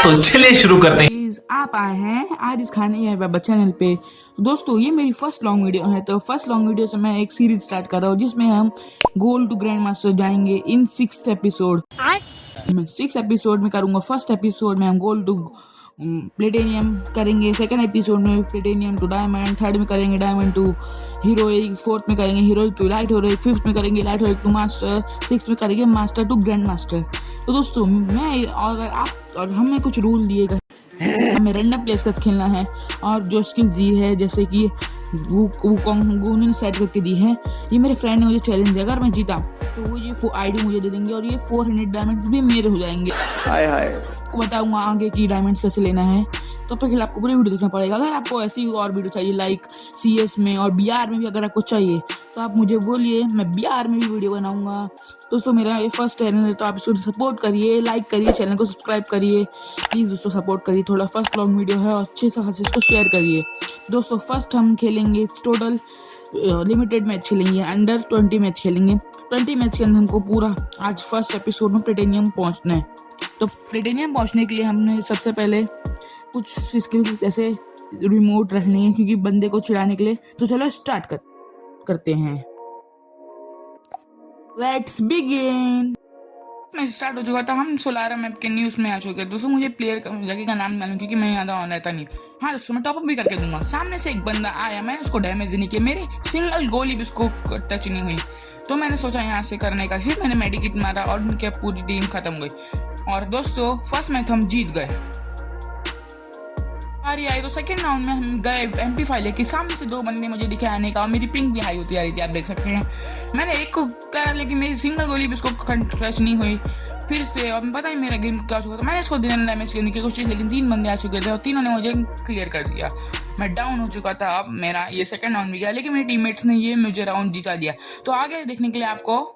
तो चलिए शुरू करते हैं। प्लीज आप आए हैं आरिस खान बाबा चैनल पे। दोस्तों ये मेरी फर्स्ट लॉन्ग वीडियो है, तो फर्स्ट लॉन्ग वीडियो से मैं एक सीरीज स्टार्ट कर रहा हूँ जिसमें हम गोल्ड टू ग्रैंड मास्टर जाएंगे इन 6 एपिसोड। मैं 6 एपिसोड में करूँगा। फर्स्ट एपिसोड में हम गोल्ड टू प्लेटिनियम करेंगे, सेकंड एपिसोड में प्लेटिनियम टू डायमंड, थर्ड में करेंगे डायमंड टू हीरोइक, फोर्थ में करेंगे heroic to light heroic, fifth में करेंगे light heroic to master, six में करेंगे मास्टर टू ग्रैंड मास्टर। तो दोस्तों मैं और हमें कुछ रूल दिए गए, हमें रैंडम प्लेस का खेलना है और जो स्किल दी है जैसे कि वो सेट करके दी है। ये मेरे फ्रेंड ने मुझे चैलेंज दिया, अगर मैं जीता तो वो ये आईडी मुझे दे देंगे और ये 400 डायमंड्स भी मेरे हो जाएंगे। हाय आपको बताऊंगा आगे की डायमंड्स कैसे लेना है, तो तब तक आपको पूरी वीडियो देखना पड़ेगा। अगर आपको ऐसी और वीडियो चाहिए लाइक CS में और BR में भी अगर आपको चाहिए तो आप मुझे बोलिए, मैं BR में भी वीडियो बनाऊंगा। दोस्तों मेरा ये फर्स्ट चैनल है तो आप इसको सपोर्ट करिए, लाइक करिए, चैनल को सब्सक्राइब करिए, प्लीज़ दोस्तों सपोर्ट करिए। थोड़ा फर्स्ट लॉन्ग वीडियो है और अच्छे से इसको शेयर करिए। दोस्तों फर्स्ट हम खेलेंगे टोटल लिमिटेड मैच खेलेंगे, अंडर 20 मैच खेलेंगे। 20 मैच के अंदर हमको पूरा आज फर्स्ट एपिसोड में प्लेटिनियम पहुंचना है। तो प्लेटिनियम पहुंचने के लिए हमने सबसे पहले कुछ स्किल्स जैसे रिमोट रखने हैं क्योंकि बंदे को चिढ़ाने के लिए। तो चलो स्टार्ट करते हैं। Let's begin. मैं स्टार्ट हो चुका था, हम सोलारा मैप के न्यूज़ में आ चुके हैं। दोस्तों मुझे प्लेयर का जगह का नाम मालूम क्योंकि मैं ज़्यादा ऑन रहता नहीं। हाँ दोस्तों मैं टॉपअप भी करके दूंगा। सामने से एक बंदा आया, मैंने उसको डैमेज नहीं किया, मेरी सिंगल गोली भी उसको टच नहीं हुई। तो मैंने सोचा यहाँ से करने का, फिर मैंने मेडिकेट मारा और उनकी पूरी टीम खत्म हो गई। और दोस्तों फर्स्ट मैच हम जीत गए। आई तो सेकंड राउंड में हम गए MP5 लेके, सामने से दो बंदे मुझे दिखे आने का और मेरी पिंग भी हाई होती आ रही थी, आप देख सकते हैं। मैंने एक को करा लेकिन मेरी सिंगल गोली भी उसको टच नहीं हुई। फिर से अब पता नहीं मेरा गेम क्या चुका था, मैंने इसको दिन डैमेज करने की कोशिश लेकिन 3 बंदे आ चुके थे और तीनों ने मुझे क्लियर कर दिया। मैं डाउन हो चुका था। अब मेरा ये सेकंड राउंड भी गया लेकिन मेरे टीममेट्स ने ये मुझे राउंड जिता दिया। तो आगे देखने के लिए आपको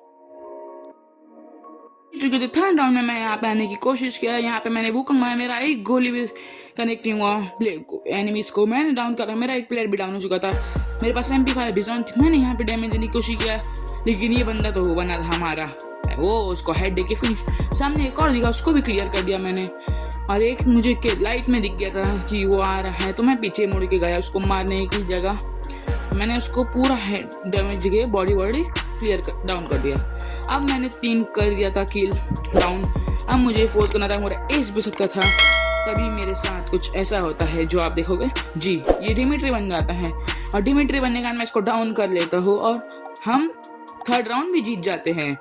चुके थे। थर्ड राउंड में मैं यहाँ पे आने की कोशिश किया, यहाँ पे मैंने वो मारा, मेरा एक गोली भी कनेक्ट नहीं हुआ एनिमीज को, मैंने डाउन करा, मेरा एक प्लेयर भी डाउन हो चुका था। मेरे पास MP5 बिजॉन थी, मैंने यहाँ पे डैमेज देने की कोशिश किया लेकिन ये बंदा तो वो बना था हमारा, वो उसको हेड दे के फिनिश। सामने एक और दिखा, उसको भी क्लियर कर दिया मैंने। और एक मुझे लाइट में दिख गया था कि वो आ रहा है तो मैं पीछे मुड़ के गया उसको मारने की जगह। मैंने उसको पूरा हेड डैमेज के बॉडी क्लियर डाउन कर दिया। अब मैंने 3 कर दिया था किल डाउन। अब मुझे 4th करना था, मेरा एज भी सकता था। तभी मेरे साथ कुछ ऐसा होता है जो आप देखोगे जी, ये डिमिट्री बन जाता है और डिमिट्री बनने के बाद मैं इसको डाउन कर लेता हूँ और हम थर्ड राउंड भी जीत जाते हैं।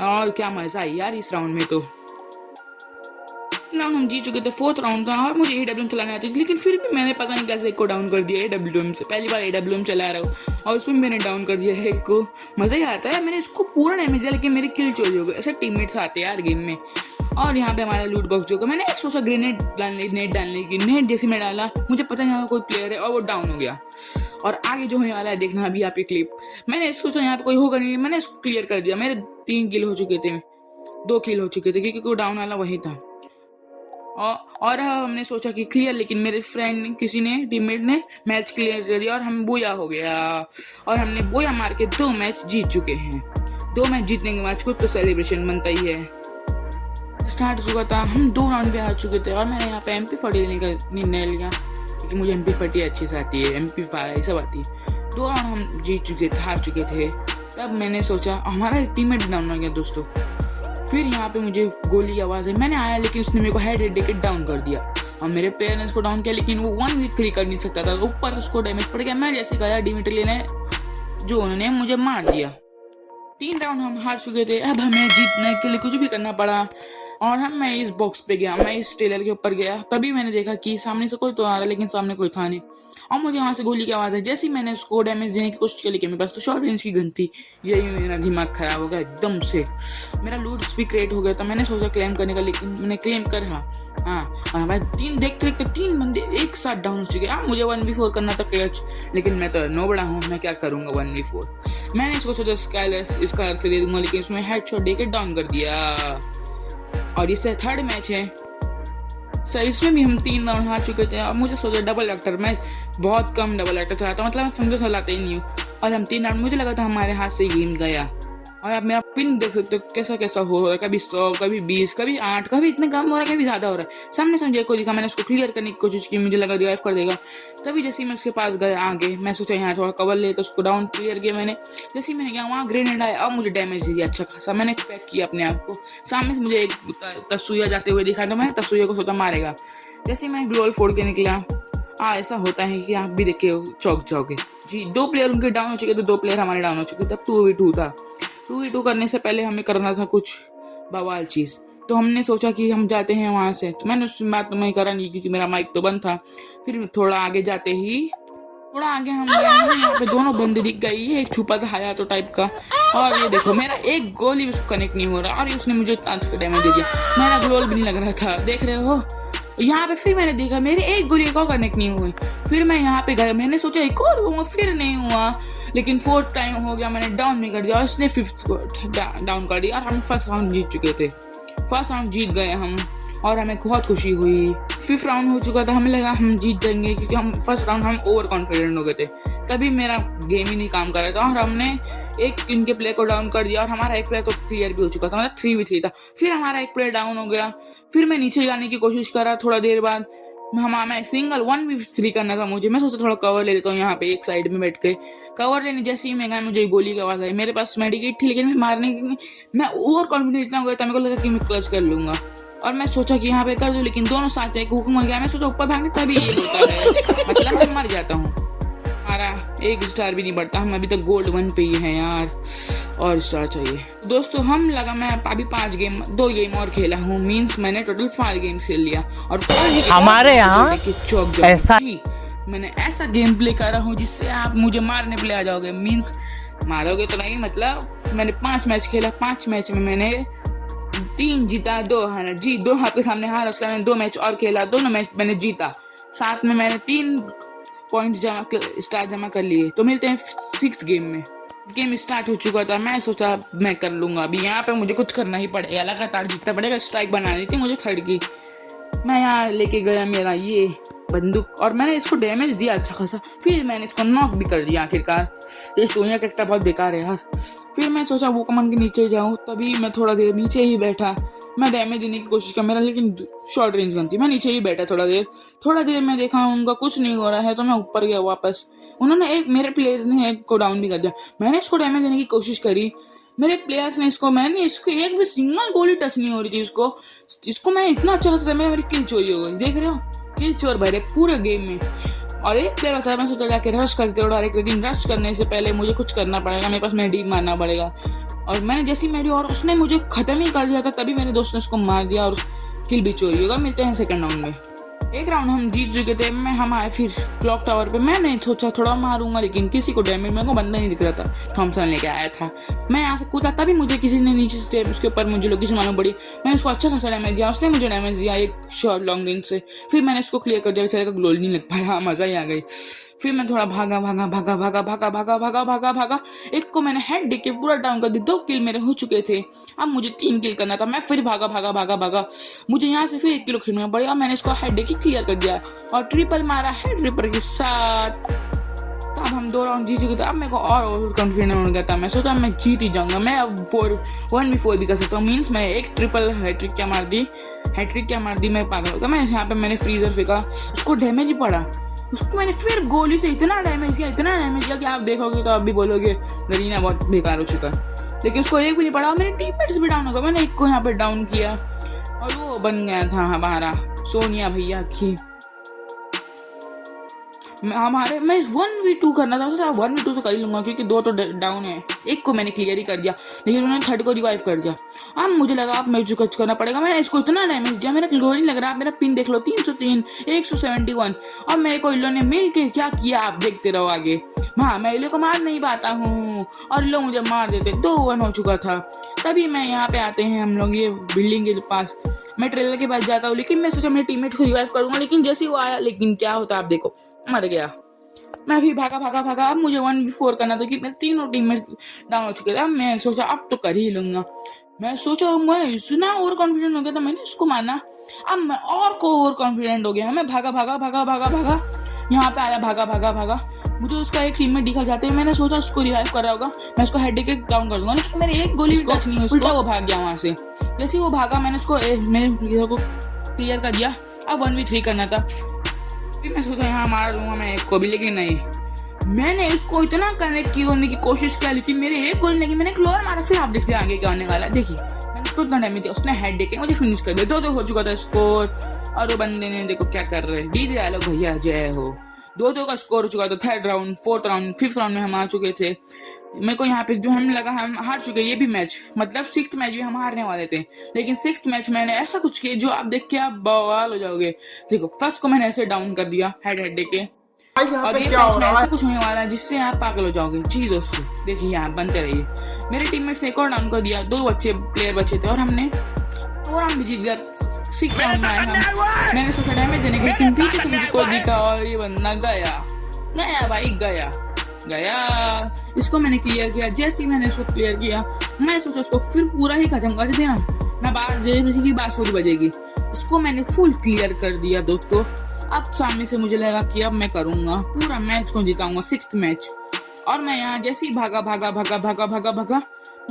और क्या मजा आई यार इस राउंड में। तो राउंड हम जीत चुके थे, 4th राउंड था और मुझे AWM चलाने आती थी लेकिन फिर भी मैंने पता नहीं कैसे एक को डाउन कर दिया AWM से। पहली बार AWM चला रहा हूँ और उसमें मैंने डाउन कर दिया है एक को। मज़ा ही आता है, मैंने इसको पूरा डैमेज दिया लेकिन मेरी किल चोरी हो गई। ऐसे टीममेट्स आते हैं यार गेम में। और यहाँ पे हमारा लूट बॉक्स जो मैंने एक सोचा ग्रेनेड डालने की, नेट जैसे मैं डाला, मुझे पता नहीं यहाँ कोई प्लेयर है और वो डाउन हो गया। और आगे जो होने वाला है देखना अभी आप ये क्लिप। मैंने सोचा यहाँ पे कोई होगा नहीं, मैंने इसको क्लियर कर दिया। मेरे 3 किल हो चुके थे, 2 किल हो चुके थे क्योंकि कोई डाउन वाला वही था। और हमने सोचा कि क्लियर, लेकिन मेरे फ्रेंड किसी ने टीममेट ने मैच क्लियर कर दिया और हम बोया हो गया और हमने बोया मार के 2 मैच जीत चुके हैं। 2 मैच जीतने के बाद कुछ तो सेलिब्रेशन बनता ही है। स्टार्ट हो चुका था, हम 2 राउंड पे आ चुके थे और मैंने यहाँ पे MP40 लेने का निर्णय लिया क्योंकि मुझे MP40 अच्छी से आती है, MP5 सब आती है। 2 राउंड हम जीत चुके थे, हार चुके थे। तब मैंने सोचा हमारा टीममेट डाउन हो गया दोस्तों। फिर यहाँ पे मुझे गोली की आवाज़ है, मैंने आया लेकिन उसने मेरे को हेड देके डाउन कर दिया और मेरे प्लेयर ने उसको डाउन किया लेकिन वो 1v3 कर नहीं सकता था, ऊपर उसको डैमेज पड़ गया। मैं जैसे गया डिमिट्री लेने जो उन्होंने मुझे मार दिया। 3 राउंड हम हार चुके थे। अब हमें जीतने के लिए कुछ भी करना पड़ा और मैं इस बॉक्स पे गया, मैं इस टेलर के ऊपर गया। तभी मैंने देखा कि सामने से कोई तो आ रहा लेकिन सामने कोई था नहीं और मुझे वहाँ से गोली की आवाज़ है। जैसे ही मैंने उसको डैमेज देने की कोशिश की लेकिन मेरे पास तो शॉर्ट रेंज की गन थी। यही मेरा दिमाग खराब हो गया एकदम से। मेरा लूट भी क्रिएट हो गया था, मैंने सोचा क्लेम करने का लेकिन मैंने क्लेम कर हाँ और हमारे 3 देखते 3 बंदे एक साथ डाउन हो चुके। मुझे 1v4 करना था क्लच लेकिन मैं तो नो बड़ा हूँ, मैं क्या करूँगा 1v4। मैंने इसको सोचा स्काइलर इसका अर्थ दे दूंगा लेकिन उसमें हेडशॉट देके डाउन कर दिया। और इससे थर्ड मैच है सर, इसमें भी हम 3 राउंड हार चुके थे और मुझे सोचा डबल एक्टर, मैं बहुत कम डबल एक्टर चलाता हूँ, मतलब मैं समझो चलाते ही नहीं हूँ। और हम 3 राउंड, मुझे लगा था हमारे हाथ से गेम गया और आप मेरा पिन देख सकते हो कैसा कैसा हो रहा है, कभी 100, कभी 20, कभी 8, कभी इतने कम हो रहा है, कभी ज़्यादा हो रहा है। सामने से मुझे को दिखा, मैंने उसको क्लियर करने की कोशिश की, मुझे लगा रिवाइव कर देगा। तभी जैसे ही मैं उसके पास गया आगे, मैं सोचा यहाँ थोड़ा कवर ले, तो उसको डाउन क्लियर किया मैंने। जैसे ही मैंने किया वहाँ ग्रेनेड आया, अब मुझे डैमेज दिया अच्छा खासा। मैंने पैक किया अपने आप को। सामने से मुझे एक तसुया जाते हुए दिखा, तो मैंने तसुया को सोचा मारेगा। जैसे ही मैं ग्लोल फोड़ के निकला, ऐसा होता है कि आप भी देखे चौक जाओगे जी। 2 प्लेयर उनके डाउन हो चुके थे, 2 प्लेयर हमारे डाउन हो चुके थे। तब 2v2 था। 2v2 करने से पहले हमें करना था कुछ बवाल चीज़, तो हमने सोचा कि हम जाते हैं वहाँ से। तो मैंने उस बात तो मैं करा नहीं क्योंकि मेरा माइक तो बंद था। फिर थोड़ा आगे जाते ही, थोड़ा आगे हम गए, यहाँ पे दोनों बंदे दिख गई। एक छुपा था हयातो टाइप का, और ये देखो मेरा एक गोल ही उसको कनेक्ट नहीं हो रहा, और उसने मुझे डैमेज दे दिया। मेरा ग्लोल भी नहीं लग रहा था, देख रहे हो यहाँ पे। फिर मैंने देखा मेरे एक गोली एक और कनेक्ट नहीं हुई। फिर मैं यहाँ पे गया, मैंने सोचा एक और हुआ, फिर नहीं हुआ। लेकिन 4th टाइम हो गया, मैंने डाउन नहीं कर दिया, और उसने 5th को डाउन कर दिया, और हम फर्स्ट राउंड जीत चुके थे। फर्स्ट राउंड जीत गए हम, और हमें बहुत खुशी हुई। 5th राउंड हो चुका था, हमें लगा हम जीत जाएंगे, क्योंकि हम फर्स्ट राउंड हम ओवर कॉन्फिडेंट हो गए थे। तभी मेरा गेम ही नहीं काम कर रहा था, और हमने एक इनके प्लेयर को डाउन कर दिया, और हमारा एक प्लेयर तो क्लियर भी हो चुका था, मतलब 3v3 था। फिर हमारा एक प्लेयर डाउन हो गया। फिर मैं नीचे जाने की कोशिश करा, थोड़ा देर बाद मैं सिंगल 1v3 करना था मुझे। मैं सोचा थोड़ा कवर ले लेता हूँ यहाँ पे एक साइड में बैठ के। कवर लेने जैसे ही मैं गया, मुझे गोली की आवाज़ आई। मेरे पास मेडिकेट थी, लेकिन मैं मारने की, मैं ओवर कॉन्फिडेंट इतना हो गया था, मेरे को लगा कि मैं क्लच कर लूँगा, और मैं सोचा कि यहाँ पे कर दूँ, लेकिन दोनों साथ एक हुक्म हो गया। मैं सोचा ऊपर भागने, तभी ये होता है, मतलब मैं मर जाता हूँ। हमारा 1 स्टार भी नहीं बढ़ता, हम अभी तक गोल्ड 1 पे ही हैं यार, और स्टार चाहिए। दोस्तों हम लगा, मैं अभी 2 गेम और खेला हूँ, मीन्स मैंने टोटल 5 गेम खेल लिया। और हमारे यहाँ ऐसा मैंने ऐसा गेम प्ले करा हूँ जिससे आप मुझे मारने पे आ जाओगे। मीन्स मारोगे तो नहीं, मतलब मैंने 5 मैच खेला। 5 मैच में मैंने 3 जीता, 2 हारा। 2 आपके सामने हारा, उसका मैंने 2 मैच और खेला, दोनों मैच मैंने जीता। साथ में मैंने 3 पॉइंट स्टार जमा कर लिए। तो मिलते हैं 6th गेम में। गेम स्टार्ट हो चुका था, मैं सोचा मैं कर लूँगा। अभी यहाँ पे मुझे कुछ करना ही पड़ेगा, लगातार जीतना पड़ेगा। स्ट्राइक बनानी थी मुझे 3rd की। मैं यहाँ लेके गया मेरा ये बंदूक, और मैंने इसको डैमेज दिया अच्छा खासा। फिर मैंने इसको नॉक भी कर दिया आखिरकार। ये सोनिया कैरेक्टर बहुत बेकार है यार। फिर मैं सोचा वो कमान के नीचे जाऊँ, तभी मैं थोड़ा देर नीचे ही बैठा। मैं डैमेज देने की कोशिश कर, मेरा लेकिन शॉर्ट रेंज गन थी। मैं नीचे ही बैठा थोड़ा देर में देखा उनका कुछ नहीं हो रहा है, तो मैं ऊपर गया वापस। उन्होंने मेरे प्लेयर्स ने एक को डाउन भी कर दिया। मैंने इसको डैमेज देने की कोशिश करी, मेरे प्लेयर्स ने मैंने इसको एक भी सिंगल गोली टच नहीं हो रही थी। इसको मैं इतना अच्छा खासा, मेरी किल चोरी हो गई। देख रहे हो, किल चोर भरे पूरे गेम में। और एक प्लेयर बता, मैं सोचा जाके रश करते हो डायरेक्ट, लेकिन रश करने से पहले मुझे कुछ करना पड़ेगा, मेरे पास मेडी मारना पड़ेगा। और मैंने जैसी मेडी, और उसने मुझे खत्म ही कर दिया था, तभी मेरे दोस्त ने उसको मार दिया, और किल भी चोरी होगा। मिलते हैं 2nd राउंड में। 1 राउंड हम जीत चुके थे। हम आए फिर क्लॉक टावर पे। मैंने सोचा थोड़ा मारूंगा, लेकिन किसी को डैमेज, मेरे को बंदा नहीं दिख रहा था। थॉमसन लेके आया था, मैं यहाँ से कूदा, तभी मुझे किसी ने नीचे स्टेप उसके ऊपर मुझे लोकेशन मालूम पड़ी। मैंने उसको अच्छा खासा डैमेज दिया, उसने मुझे डैमेज दिया एक शॉर्ट लॉन्ग रेंज से। फिर मैंने उसको क्लियर कर दिया, बेचारे का ग्लोल नहीं लग पाया, मजा ही आ गई। फिर मैं थोड़ा भागा। एक को मैंने हेड देके पूरा डाउन कर दिया। 2 किल मेरे हो चुके थे, अब मुझे 3 किल करना था। मैं फिर भागा। मुझे यहाँ से फिर 1 किलो खेलना पड़ेगा। मैंने इसको हेड देके क्लियर कर दिया, और ट्रिपल मारा हेड रिपर के साथ। तब हम 2 राउंड जीत चुके थे। अब मेरे को और कॉन्फिडेंस हो गया था, मैं सोचा मैं जीत ही जाऊंगा। मैं अब 1v4 भी कर सकता हूँ। मीन्स मैंने एक ट्रिपल हैट्रिक क्या मार दी। मैं पागल हो गया। मैं यहाँ पे मैंने फ्रीजर फेंका, उसको डैमेज ही पड़ा। उसको मैंने फिर गोली से इतना डैमेज किया कि आप देखोगे तो आप भी बोलोगे गरीना बहुत बेकार हो चुका। लेकिन उसको एक भी नहीं पड़ा, मेरे टीममेट्स भी डाउन हो गए। मैंने एक को यहाँ पे डाउन किया, और वो बन गया था हमारा सोनिया भैया की। मैं 1v2 करना था, सोचा 1v2 तो कर ही लूंगा, क्योंकि 2 तो डाउन है। एक को मैंने क्लियर ही कर दिया, लेकिन उन्होंने 3rd को रिवाइव कर दिया। अब मुझे लगा अब मुझे कुछ करना पड़ेगा। मैं इसको इतना डैमेज दिया, मेरा ग्लोरी लग रहा है। मेरा पिन देख लो, 303, 171। और मेरे को इन लोगों ने मिल के क्या किया, आप देखते रहो आगे। हाँ, मैं इले को मार नहीं पाता हूँ, और लोग मुझे मार देते। 2-1 हो चुका था। तभी मैं यहाँ पे आते हैं हम लोग ये बिल्डिंग के पास। मैं ट्रेलर के पास जाता हूँ, लेकिन मैं सोचा मेरे टीममेट को रिवाइव करूंगा, लेकिन जैसे ही वो आया, लेकिन क्या होता आप देखो, मर गया। मैं फिर भागा। अब मुझे 1v4 करना था, कि मेरे 3 टीममेट्स डाउन हो चुके थे। अब मैं सोचा अब तो कर ही लूंगा। मैं इतना ओवर कॉन्फिडेंट हो गया था, मैंने इसको माना। अब मैं और को ओवर कॉन्फिडेंट हो गया। मैं भागा। यहाँ पे आया, भागा। मुझे उसका एक टीम में दिखा जाते हुए, मैंने सोचा उसको रिवाइव कर रहा होगा, मैं उसको हेड के डाउन कर दूंगा, लेकिन मेरे एक गोली भी टच नहीं हुई, उल्टा वो भाग गया वहाँ से। जैसे वो भागा मैंने उसको मेरे प्लेयर को क्लियर कर दिया। अब 1v3 करना था, फिर मैं सोचा यहाँ मार दूंगा मैं एक को भी, लेकिन नहीं, मैंने उसको इतना कनेक्ट करने की कोशिश की, लेकिन मेरे एक गोल नहीं, मैंने क्लोर मारा। फिर आप देखते आगे क्या होने वाला है। देखिए मैंने उसको इतना डैमेज दिया, उसने हेड देके मुझे फिनिश कर दिया। 2-2 हो चुका था स्कोर, और वो बंदे ने देखो क्या कर रहे हैं, डीजे आलो भैया जय हो। 2-2 का स्कोर हो चुका था। 3rd round, 4th round, 5th round में हम आ चुके थे। मेरे को यहाँ पे जो हमें लगा हम हार चुके, ये भी मैच, मतलब 6th मैच भी हम हारने वाले थे, लेकिन 6th मैच मैंने ऐसा कुछ किया जो आप देख के आप बवाल हो जाओगे। देखो फर्स्ट को मैंने ऐसे डाउन कर दिया हेड के, और ये मैच में ऐसा कुछ होने वाला है जिससे आप पागल हो जाओगे। जी दोस्तों देखिए यहाँ बनते रहिए। मेरे टीममेट्स ने एक और डाउन कर दिया, 2 प्लेयर बचे थे, और हमने 2 राउंड भी जीत गया। 6th राउंड में आए हम। मैंने सोचा डैमेज देने के, लेकिन पीछे से मुझे कोई दिखा और ये बंदा गया भाई गया। इसको मैंने क्लियर किया। जैसे ही मैंने इसको क्लियर किया, मैं सोचा उसको फिर पूरा ही खत्म कर देना, मैं बात शुरू बजेगी। इसको मैंने फुल क्लियर कर दिया दोस्तों। अब सामने से मुझे लगा कि अब मैं करूंगा पूरा मैच को जिताऊंगा, 6th मैच। और मैं यहाँ जैसे ही भागा,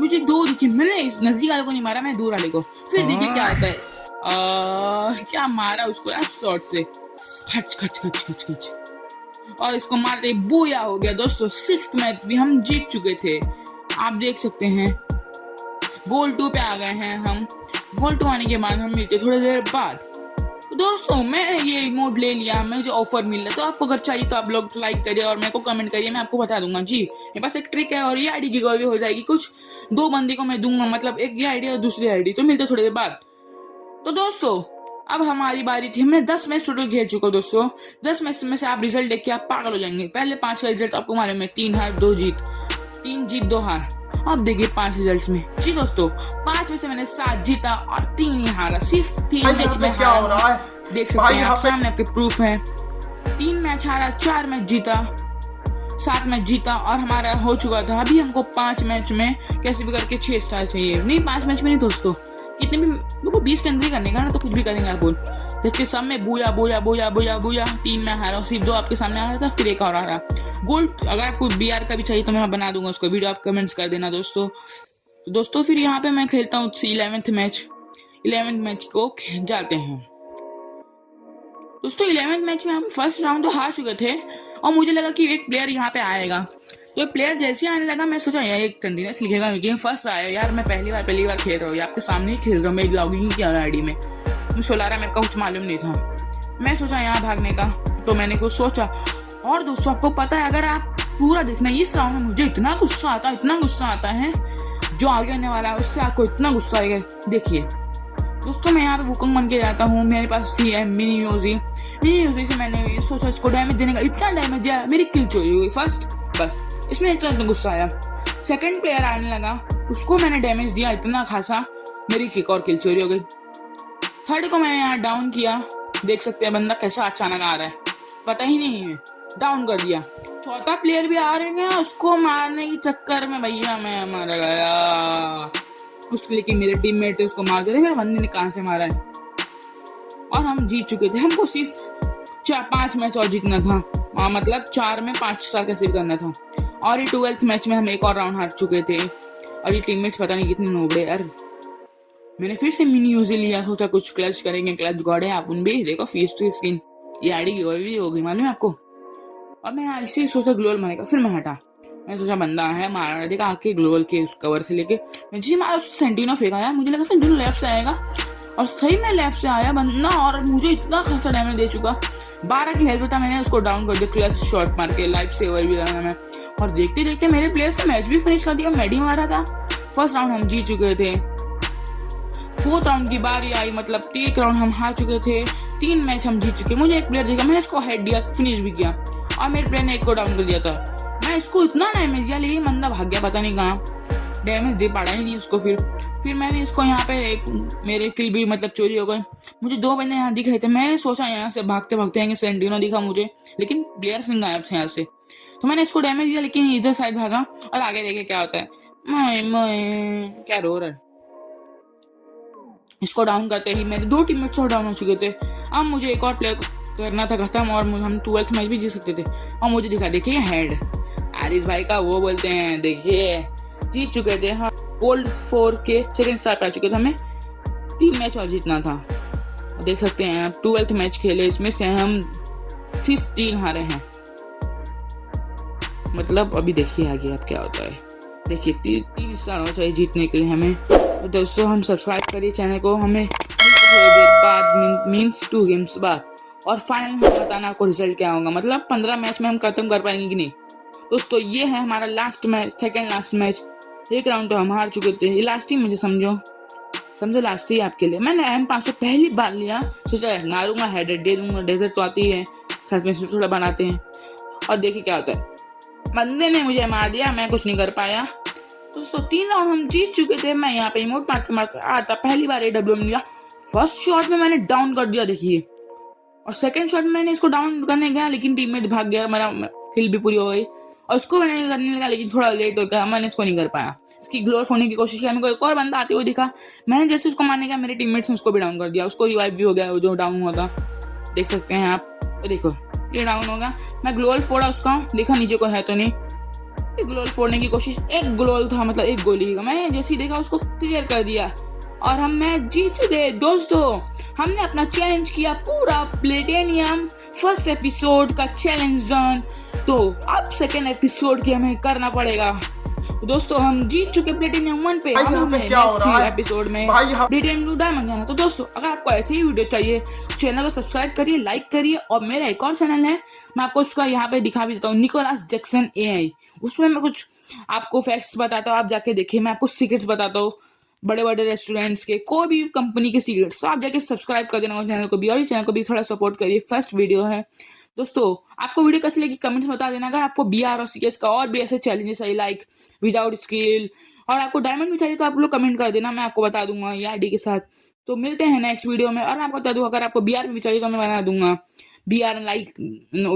मुझे 2 दिखे। मैंने इस नजदीक वाले को नहीं मारा, मैं दूर वाले को। फिर देखिए क्या होता है, क्या मारा उसको यार शॉट से, खच, और इसको मारते ही बूया हो गया दोस्तों। 6th मैच भी हम जीत चुके थे, आप देख सकते हैं। गोल 2 पे आ गए हैं हम। गोल 2 आने के बाद हम मिलते थोड़ी देर बाद। तो दोस्तों मैंने ये इमोट ले लिया, मुझे ऑफर मिल रहा है, तो आपको अगर चाहिए तो आप लोग लाइक करिए और मेरे को कमेंट करिए, मैं आपको बता दूंगा। जी मेरे पास एक ट्रिक है, और ये आईडी की गिव अवे हो जाएगी। कुछ 2 बंदे को मैं दूंगा, मतलब एक ये आईडी और दूसरी आईडी, तो मिलते थोड़ी देर बाद। तो दोस्तों अब हमारी बारी थी। हमने 10 मैच टोटल खेल चुका दोस्तों। 10 मैच में से आप रिजल्ट देख के आप पागल हो जाएंगे। पहले 5 का रिजल्ट आपको मालूम है, 3 हार 2 जीत, 3 जीत 2 हार। अब देखिए 5 रिजल्ट्स में। जी दोस्तों 5 में से मैंने 7 जीता और 3 ही हारा, सिर्फ 3 मैच में हारा। देख सकते हैं आप सामने, आपके प्रूफ है। 3 मैच हारा, 4 मैच जीता, 7 मैच जीता, और हमारा हो चुका था। अभी हमको 5 मैच में कैसे भी करके 6 स्टार चाहिए। नहीं 5 मैच में नहीं दोस्तों, कितने भी लोगों 20 के अंदर ही करने का ना, तो कुछ भी करेंगे आप बोल। देखिए सब में बूया। 3 में हारा, सिर्फ 2 आपके सामने आ रहा था, फिर एक और आ रहा गोल्ड। अगर आपको BR का भी चाहिए तो मैं बना दूंगा उसको वीडियो, आप कमेंट्स कर देना दोस्तों। तो दोस्तों फिर यहाँ पे मैं खेलता हूँ 11th मैच को जाते हैं दोस्तों। 11th मैच में हम फर्स्ट राउंड तो हार चुके थे, और मुझे लगा कि एक प्लेयर यहाँ पे आएगा। तो एक प्लेयर जैसे आने लगा, मैं सोचा यार एक कंटिन्यूस लिखेगा, लेकिन फर्स्ट आया यार। मैं पहली बार खेल रहा हूँ, आपके सामने ही खेल रहा हूँ। मैं लॉगिंग किया आईडी में, मैं सोलारा मेरे को कुछ मालूम नहीं था। मैं सोचा यहाँ भागने का, तो मैंने कुछ सोचा। और दोस्तों आपको पता है, अगर आप पूरा देखना, इस राउंड में मुझे इतना गुस्सा आता है, जो आगे आने वाला है उससे आपको इतना गुस्सा आएगा। देखिए दोस्तों मैं यहाँ पे वुकंग बन के जाता हूँ। मेरे पास थी मिनी यूजी से मैंने सोचा इसको डैमेज देने का, इतना डैमेज दिया, मेरी किल चोरी हुई फर्स्ट, बस इसमें इतना गुस्सा आया। सेकंड प्लेयर आने लगा, उसको मैंने डैमेज दिया इतना खासा, मेरी किक और किल चोरी हो गई। थर्ड को मैंने यहाँ डाउन किया, देख सकते हैं बंदा कैसा अचानक आ रहा है, पता ही नहीं है, डाउन कर दिया। चौथा प्लेयर भी आ रहे हैं, उसको मारने के चक्कर में भैया मैं मर गया। उसके लेकिन मेरे टीममेट उसको मार दे रहे, बंदे ने कहाँ से मारा है, और हम जीत चुके थे। हमको सिर्फ 5 मैच और जीतना था, मतलब 4 में 5 स्टार कैसे करना था। और ये 12th मैच में हम एक और राउंड हार चुके थे, और ये टीममेट्स पता नहीं कितने नोबड़े यार। मैंने फिर से मिनी यूजी लिया, सोचा कुछ क्लच करेंगे, क्लच गॉड है अपन भी। देखो फीस टू स्किन, ये आईडी भी होगी मालूम है आपको। और मैं ऐसे सोचा ग्लोबल मारेगा, फिर मैं हटा, मैं सोचा बंदा है मारा, देखा आके ग्लोबल के उस कवर से लेके मैं जी मारा, सेंटिनो फेंका यार, मुझे लगा सेंटिनो लेफ्ट से आएगा, और सही में लेफ्ट से आया बंदा, और मुझे इतना खासा डैमेज दे चुका। 12 की हेल्थ था, मैंने उसको डाउन कर दिया क्लच शॉट मार के, लाइफ सेवर भी लगा मैं। और देखते देखते मेरे प्लेयर्स ने मैच भी फिनिश कर दिया, मेडी मारा था। फर्स्ट राउंड हम जीत चुके थे। 4th राउंड की बारी आई, मतलब 3 राउंड हम हार चुके थे, 3 मैच हम जीत चुके। मुझे एक प्लेयर देखा, मैंने इसको हेड दिया, फिनिश भी किया, और मेरे प्लेयर ने एक को डाउन कर दिया था। मैं इसको इतना डैमेज दिया, लेकिन बंदा भाग गया, पता नहीं कहाँ, डैमेज दे पाड़ा ही नहीं उसको। फिर मैंने इसको यहाँ पे एक मेरे किल भी मतलब चोरी हो गई। मुझे 2 बंदे यहाँ दिख रहे थे, मैंने सोचा यहाँ से भागते भागते आएंगे, सेंटिनो दिखा मुझे, लेकिन प्लेयर सिंह गायब थे यहाँ से। तो मैंने इसको डैमेज दिया, लेकिन इधर साइड भागा, और आगे देखे क्या होता है। मैं क्या रो रहा है। इसको डाउन करते ही मेरे 2 टीममेट्स और डाउन हो चुके थे। अब मुझे एक और प्लेयर करना था खत्म और हम 12th मैच भी जीत सकते थे। और मुझे दिखा, देखिए हेड हारिस भाई का वो बोलते हैं, देखिए जीत चुके थे। हाँ, गोल्ड 4 के सेकंड स्टार पे आ चुके थे, हमें 3 मैच और जीतना था। देख सकते हैं आप 12th मैच खेले, इसमें से हम 15 हारे हैं। मतलब अभी देखिए आगे अब क्या होता है। देखिए 3 स्टार होना चाहिए जीतने के लिए हमें। तो दोस्तों हम सब्सक्राइब करिए चैनल को, हमें थोड़ी देर बाद मीन्स 2 गेम्स बाद और फाइनल में बताना आपको रिजल्ट क्या होगा। मतलब 15 मैच में हम खत्म कर पाएंगे कि नहीं। दोस्तों ये है हमारा last match, second last match. एक राउंड तो हम हार चुके थे, ये लास्ट ही मुझे समझो लास्ट ही आपके लिए। मैंने M500 पहली बार लिया, सोचा मारूंगा हेड दे दूंगा, डेजर्ट तो आती है, साथ में थोड़ा बनाते हैं। और देखिए क्या होता है, बंदे ने मुझे मार दिया, मैं कुछ नहीं कर पाया। दोस्तों 3 राउंड हम जीत चुके थे। मैं यहाँ पे इमोट मारते आता, पहली बार AWM लिया। फर्स्ट शॉट में मैंने डाउन कर दिया देखिए, और सेकंड शॉट में मैंने इसको डाउन करने गया लेकिन टीममेट भाग गया, मेरा किल भी पूरी हो गई। और उसको मैंने करने लगा लेकिन थोड़ा लेट हो गया, मैंने इसको नहीं कर पाया। इसकी ग्लोर होने की कोशिश की, मेरे को एक और बंदा आते हुए दिखा, मैंने जैसे उसको मारने गया मेरे टीममेट्स ने उसको भी डाउन कर दिया, उसको रिवाइव भी हो गया जो डाउन हुआ था। देख सकते हैं आप, देखो ये डाउन होगा। मैं ग्लोल फोड़ा उसका, देखा नीचे को है तो नहीं, ग्लोल फोड़ने की कोशिश, एक ग्लोल था मतलब एक गोली का, मैंने जैसे ही देखा उसको क्लियर कर दिया और हम मैच जीत गए। दोस्तों हमने अपना चैलेंज किया पूरा, प्लेटिनियम फर्स्ट एपिसोड का चैलेंज डन। तो अब सेकेंड एपिसोड की हमें करना पड़ेगा। दोस्तों हम जीत चुके प्लेटिनियम 1 पे, अब हमें नेक्स्ट एपिसोड में प्लेटिनियम 2 डायमंड जाना। तो दोस्तों अगर आपको ऐसे ही वीडियो चाहिए, चैनल को सब्सक्राइब करिए, लाइक करिए। और मेरा एक और चैनल है, मैं आपको उसका यहाँ पे दिखा भी देता हूँ, निकोलस जैक्सन AI। उसमें मैं कुछ आपको फैक्ट्स बताता हूँ, आप जाके देखिए। मैं आपको सीक्रेट्स बताता हूँ, बड़े बड़े रेस्टोरेंट्स के, कोई भी कंपनी के सीक्रेट्स। तो आप जाके सब्सक्राइब कर देना चैनल को भी, और चैनल को भी थोड़ा सपोर्ट करिए। फर्स्ट वीडियो है दोस्तों। आपको वीडियो कैसी लगी कमेंट्स बता देना। अगर आपको BR और CS का और भी ऐसे चैलेंजेस चाहिए लाइक विदाउट स्किल, और आपको डायमंड भी चाहिए, तो आप लोग कमेंट कर देना, मैं आपको बता दूंगा ये ID के साथ। तो मिलते हैं नेक्स्ट वीडियो में। और मैं आपको बता दूं, अगर आपको BR में भी चाहिए तो मैं बना दूंगा, BR like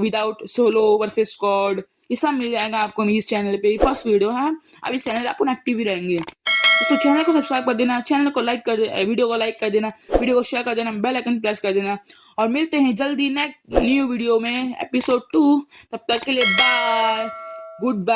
without solo versus squad, ये सब मिल जाएगा आपको इस चैनल पे। फर्स्ट वीडियो है, अब इस चैनल पे आपको एक्टिव ही रहेंगे। तो चैनल को सब्सक्राइब कर देना, चैनल को लाइक कर देना, वीडियो को लाइक कर देना, वीडियो को शेयर कर देना, बेल आइकन प्रेस कर देना। और मिलते हैं जल्दी नेक्स्ट न्यू वीडियो में, एपिसोड 2। तब तक के लिए बाय, गुड बाय।